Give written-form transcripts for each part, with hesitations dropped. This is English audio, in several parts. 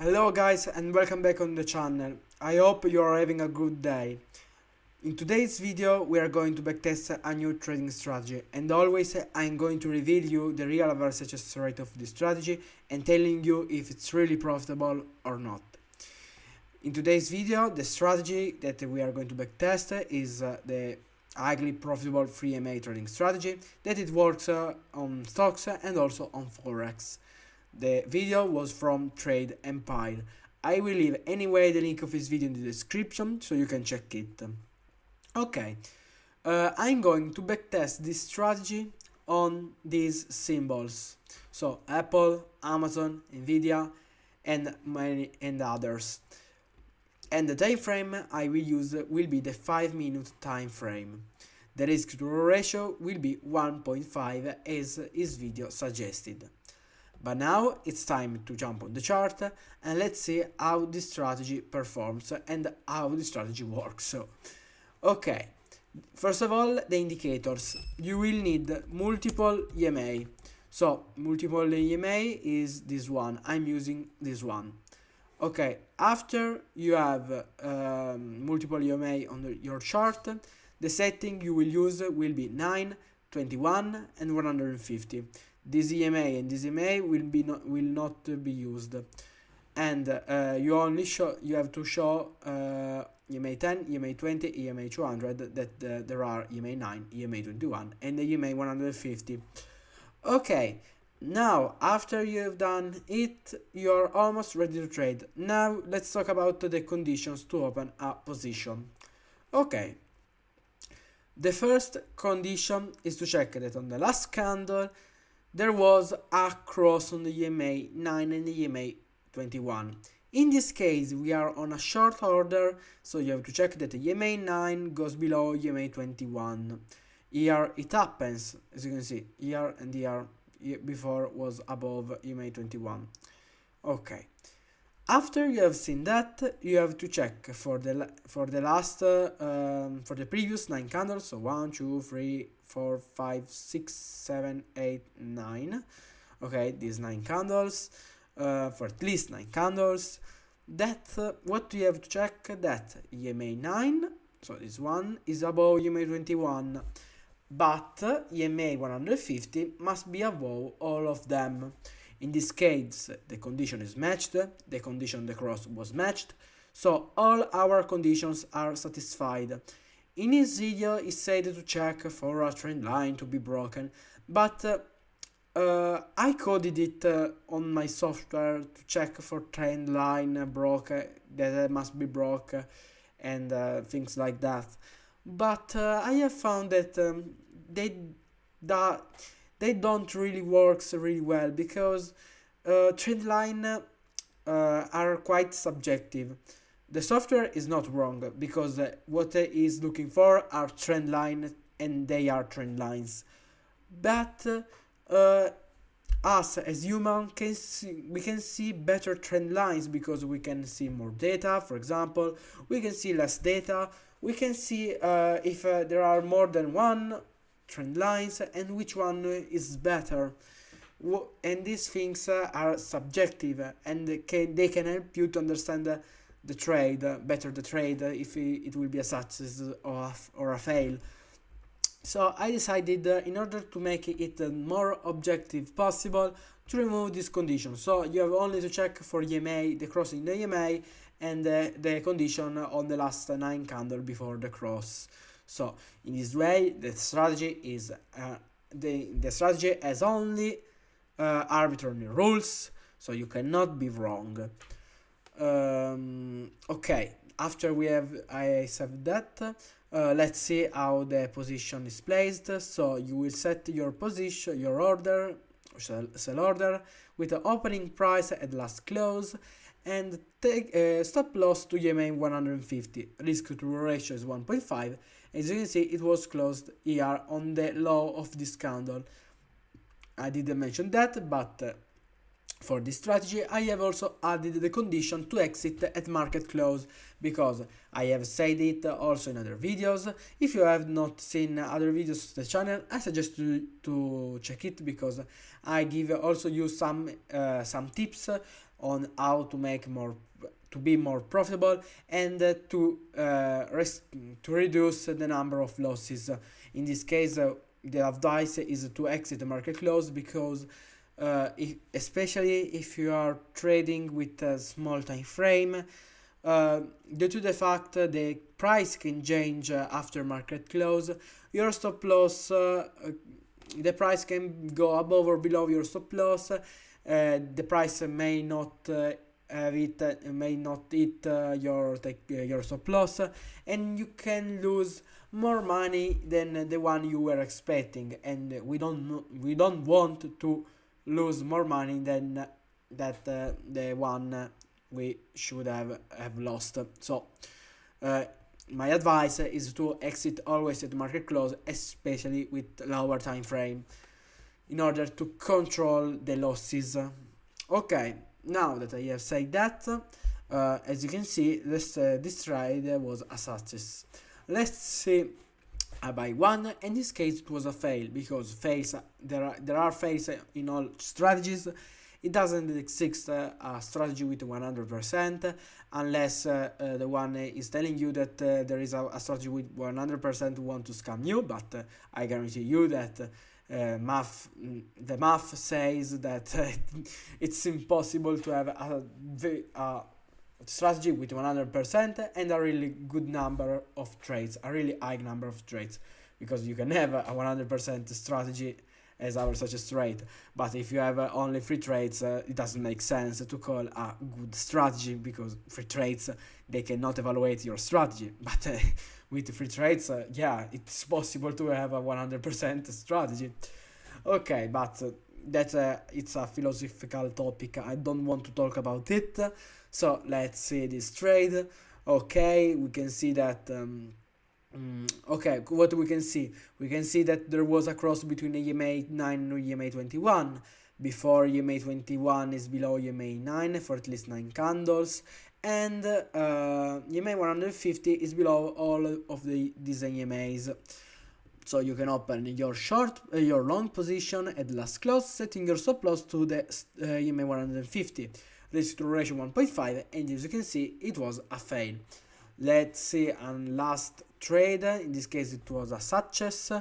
Hello guys and welcome back on the channel. I hope you are having a good day. In today's video we are going to backtest a new trading strategy, and always I'm going to reveal you the real average success rate of this strategy and telling you if it's really profitable or not. In today's video the strategy that we are going to backtest is the highly profitable free EMA trading strategy that it works on stocks and also on forex. The video was from Trade Empire. I will leave anyway the link of this video in the description so you can check it. Okay, I'm going to backtest this strategy on these symbols. So Apple, Amazon, Nvidia and many and others. And the time frame I will use will be the 5-minute time frame. The risk to ratio will be 1.5 as is video suggested. But now it's time to jump on the chart and let's see how this strategy performs and how the strategy works. So, okay, first of all, the indicators. You will need multiple EMA. So, multiple EMA is this one. I'm using this one. Okay, after you have multiple EMA on your chart, the setting you will use will be 9, 21 and 150. This EMA and this EMA will not be used, and you have to show EMA 10, EMA 20, EMA 200 that there are EMA 9, EMA 21 and the EMA 150. Okay, now after you have done it, you're almost ready to trade. Now let's talk about the conditions to open a position. Okay, the first condition is to check that on the last candle there was a cross on the EMA 9 and the EMA 21. In this case we are on a short order, so you have to check that the EMA 9 goes below EMA 21. Here it happens, as you can see, here and here before was above EMA 21. Okay, after you have seen that, you have to check for the previous 9 candles, so 1, 2, 3, 4, 5, 6, 7, 8, 9. Okay, these 9 candles, for at least 9 candles. That what you have to check, that EMA 9, so this one is above EMA 21, but EMA 150 must be above all of them. In this case, the condition is matched, the condition the cross was matched, so all our conditions are satisfied. In this video, it said to check for a trend line to be broken, but I coded it on my software to check for trend line broke, that must be broke, and things like that. But I have found that they don't really work really well, because trend line are quite subjective. The software is not wrong, because what it is looking for are trend lines and they are trend lines. But us as human we can see better trend lines, because we can see more data. For example, we can see less data. We can see if there are more than one trend lines and which one is better. And these things are subjective, and they can help you to understand the trade better, the trade if it will be a success or a fail. So I decided, in order to make it more objective possible, to remove this condition. So you have only to check for EMA, the cross in the EMA, and the condition on the last 9 candle before the cross. So in this way, the strategy is the strategy has only arbitrary rules, so you cannot be wrong. Okay, after I said that, let's see how the position is placed. So you will set your position, your order, sell order, with the opening price at last close, and take stop loss to EMA 150. Risk to ratio is 1.5. As you can see, it was closed here on the low of this candle. I didn't mention that, but for this strategy I have also added the condition to exit at market close, because I have said it also in other videos. If you have not seen other videos to the channel, I suggest you to check it, because I give also you some tips on how to make more, to be more profitable, and to reduce the number of losses. In this case, the advice is to exit the market close, because especially if you are trading with a small time frame, due to the fact the price can change after market close, your stop loss, the price can go above or below your stop loss. The price may not have it, may not hit your stop loss, and you can lose more money than the one you were expecting, and we don't want to lose more money than the one we should have lost. So my advice is to exit always at market close, especially with lower time frame, in order to control the losses. Okay, now that I have said that, as you can see, this trade was a success. Let's see by one. In this case, it was a fail, because fails, there are fails in all strategies. It doesn't exist a strategy with 100%, unless the one is telling you that there is a strategy with 100% want to scam you. But I guarantee you that the math says that it's impossible to have a strategy with 100% and a really good number of trades, a really high number of trades, because you can have a 100% strategy as our success rate, but if you have only 3 trades, it doesn't make sense to call a good strategy, because 3 trades, they cannot evaluate your strategy. But with 3 trades, yeah, it's possible to have a 100% strategy. Okay, but it's a philosophical topic, I don't want to talk about it. So let's see this trade. Okay, we can see that okay, what we can see that there was a cross between EMA 9 and EMA 21, before EMA 21 is below EMA 9 for at least 9 candles, and EMA 150 is below all of these EMAs. So you can open your your long position at last close, setting your stop loss to the EMA 150, risk to ratio 1.5, and as you can see, it was a fail. Let's see last trade. In this case, it was a success.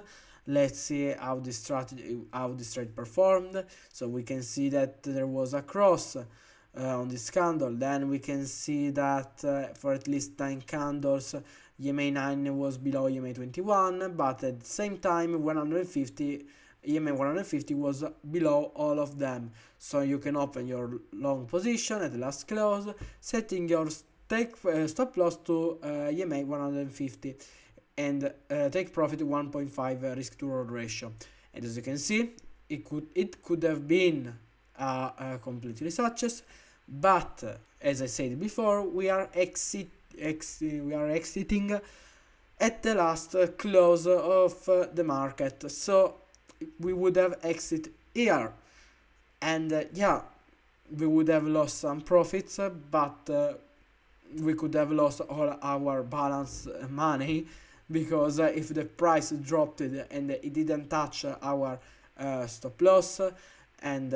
Let's see how this trade performed. So we can see that there was a cross on this candle. Then we can see that for at least 9 candles, EMA 9 was below EMA 21, but at the same time, EMA 150 was below all of them. So you can open your long position at the last close, setting your stop loss to EMA 150, and take profit 1.5 risk to reward ratio. And as you can see, it could have been a completely success, but as I said before, we are exiting at the last close of the market. So we would have exit here, and yeah, we would have lost some profits, but we could have lost all our balance money, because if the price dropped and it didn't touch our stop loss, and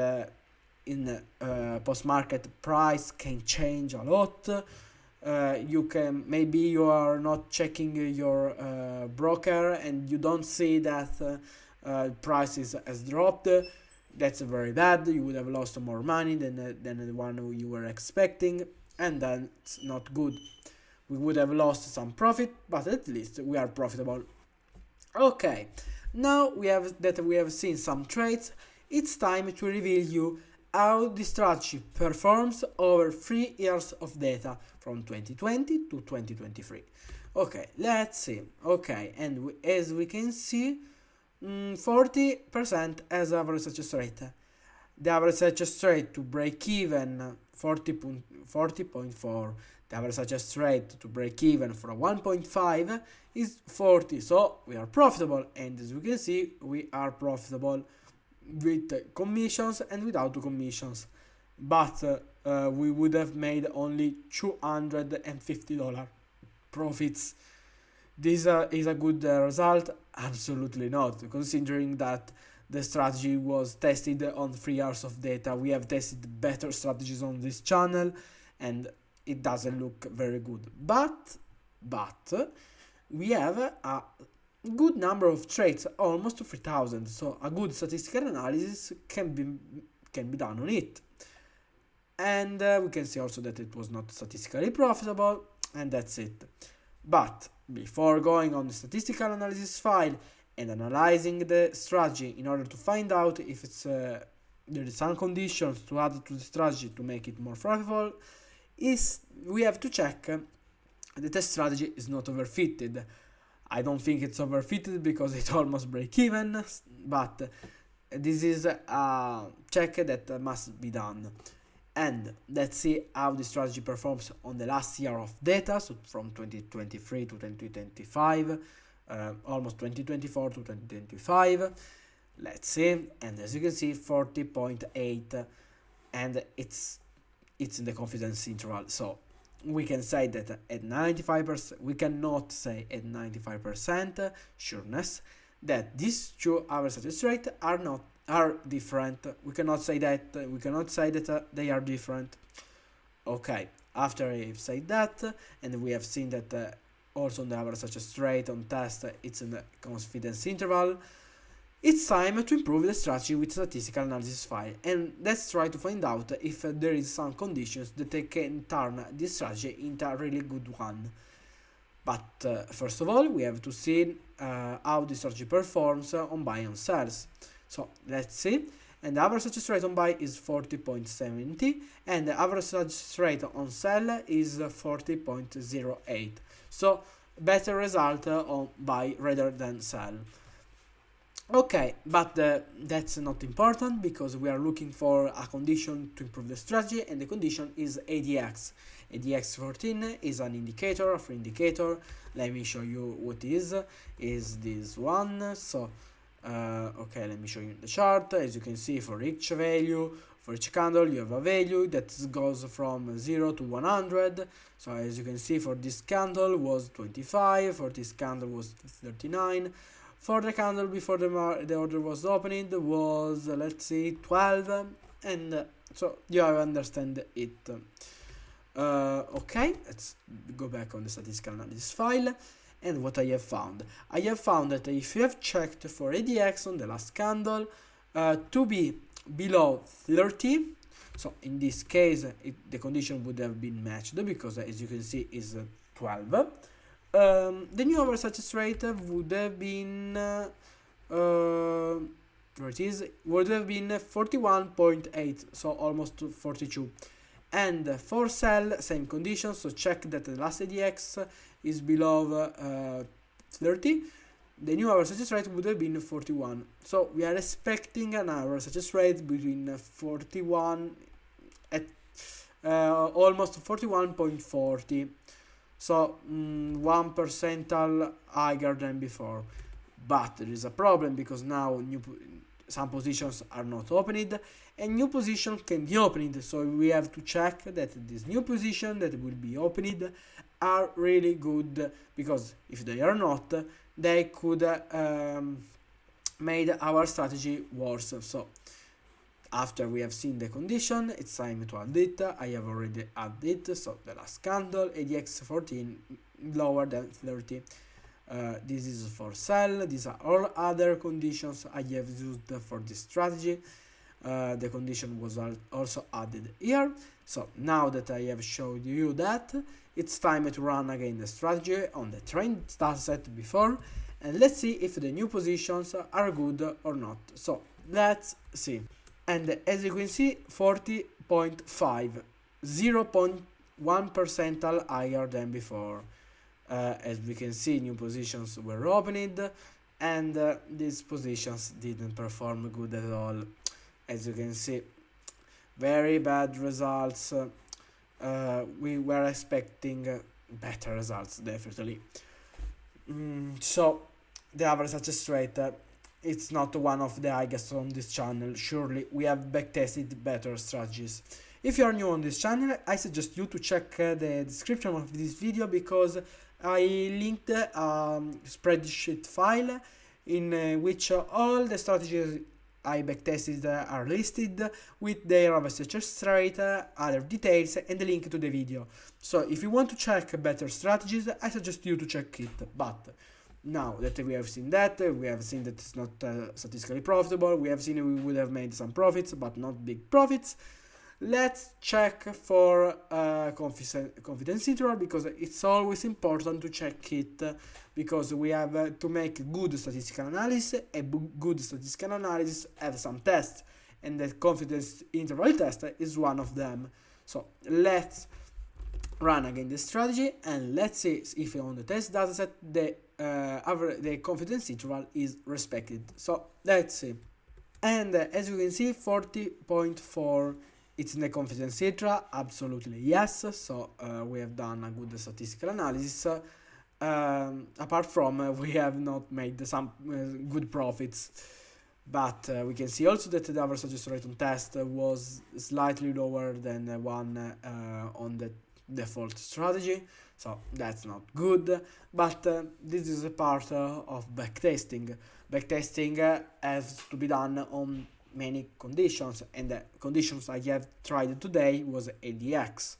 in post-market price can change a lot. Maybe you are not checking your broker and you don't see that prices has dropped. That's very bad. You would have lost more money than the one you were expecting, and that's not good. We would have lost some profit, but at least we are profitable. Okay, now we have seen some trades. It's time to reveal you how the strategy performs over 3 years of data from 2020 to 2023. Okay, let's see. Okay, and as we can see, 40% as average success rate. The average success rate to break even 40.4. The average success rate to break even for a 1.5 is 40. So we are profitable, and as we can see, we are profitable with commissions and without commissions. But we would have made only $250 profits. This is a good result? Absolutely not, considering that the strategy was tested on 3 hours of data. We have tested better strategies on this channel and it doesn't look very good. But we have a good number of traits, almost 3,000. So a good statistical analysis can be done on it. And we can see also that it was not statistically profitable, and that's it. But before going on the statistical analysis file and analyzing the strategy in order to find out if it's there is some conditions to add to the strategy to make it more profitable, we have to check that the strategy is not overfitted. I don't think it's overfitted because it almost break even, but this is a check that must be done. And let's see how the strategy performs on the last year of data, so from 2023 to 2025, almost 2024 to 2025. Let's see, and as you can see, 40.8, and it's in the confidence interval. So we can say that at 95%, we cannot say at 95% sureness that these two average success rate are different. We cannot say that. They are different. Okay. After I've said that, and we have seen that also on the average success rate on test, it's in the confidence interval. It's time to improve the strategy with statistical analysis file, and let's try to find out if there is some conditions that can turn this strategy into a really good one. But first of all, we have to see how the strategy performs on buy and sells. So let's see, and the average success rate on buy is 40.70, and the average success rate on sell is 40.08. So better result on buy rather than sell. Okay, but that's not important because we are looking for a condition to improve the strategy, and the condition is ADX. ADX 14 is an indicator, a free indicator. Let me show you what is this one. So okay, let me show you the chart. As you can see, for each value, for each candle, you have a value that goes from 0 to 100. So as you can see, for this candle was 25, for this candle was 39. For the candle before the order was opened was, let's see, 12, and so you understand it. Okay, let's go back on the statistical analysis file, and what I have found. I have found that if you have checked for ADX on the last candle to be below 30, so in this case the condition would have been matched because as you can see is 12. The new average success rate would have been would have been 41.8, so almost 42. And for sell, same conditions, so check that the last ADX is below 30. The new average success rate would have been 41. So we are expecting an average success rate between 41 at almost 41.40. So 1% higher than before. But there is a problem because now some positions are not opened and new positions can be opened. So we have to check that this new position that will be opened are really good, because if they are not, they could made our strategy worse. So after we have seen the condition, it's time to add it. I have already added it. So the last candle, ADX 14 lower than 30. This is for sell. These are all other conditions I have used for this strategy. The condition was also added here. So now that I have showed you that, it's time to run again the strategy on the trained dataset before, and let's see if the new positions are good or not. So let's see. And as you can see, 40.5, 0.1% higher than before. As we can see, new positions were opened, and these positions didn't perform good at all. As you can see, very bad results. We were expecting better results, definitely. So the average success rate, it's not one of the highest on this channel. Surely we have backtested better strategies. If you are new on this channel, I suggest you to check the description of this video, because I linked a spreadsheet file in which all the strategies I backtested are listed with their success rate, other details, and the link to the video. So if you want to check better strategies, I suggest you to check it. But now that we have seen that, we have seen that it's not statistically profitable, we have seen we would have made some profits, but not big profits. Let's check for confidence interval, because it's always important to check it, because we have to make good statistical analysis. A good statistical analysis have some tests, and the confidence interval test is one of them. So let's run again the strategy and let's see if on the test dataset the confidence interval is respected. So let's see. And as you can see, 40.4, it's in the confidence interval, absolutely yes. So we have done a good statistical analysis. Apart from we have not made some good profits, but we can see also that the average success rate on test was slightly lower than the one on the default strategy, so that's not good. But this is a part of backtesting. Backtesting has to be done on many conditions, and the conditions I have tried today was ADX.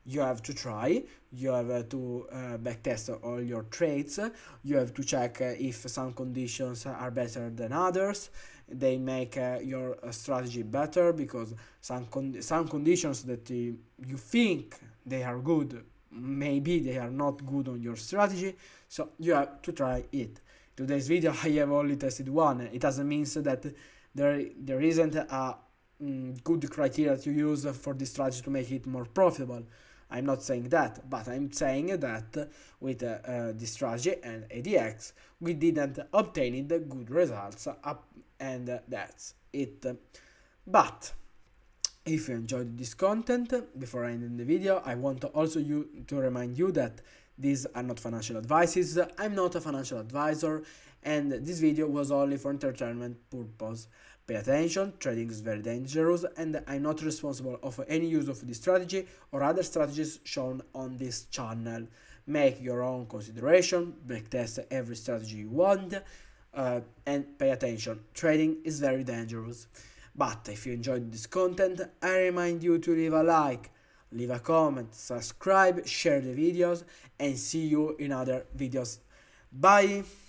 You have to try, you have to backtest all your trades, you have to check if some conditions are better than others. They make your strategy better, because some conditions that you think they are good, maybe they are not good on your strategy, so you have to try it. Today's video I have only tested one. It doesn't mean that there isn't a good criteria to use for this strategy to make it more profitable. I'm not saying that, but I'm saying that with this strategy and ADX we didn't obtain the good results, and that's it. But if you enjoyed this content, before ending the video, I want also to remind you that these are not financial advices. I'm not a financial advisor, and this video was only for entertainment purpose. Pay attention, trading is very dangerous, and I'm not responsible of any use of this strategy or other strategies shown on this channel. Make your own consideration, backtest every strategy you want, and pay attention, trading is very dangerous. But if you enjoyed this content, I remind you to leave a like, leave a comment, subscribe, share the videos, and see you in other videos. Bye!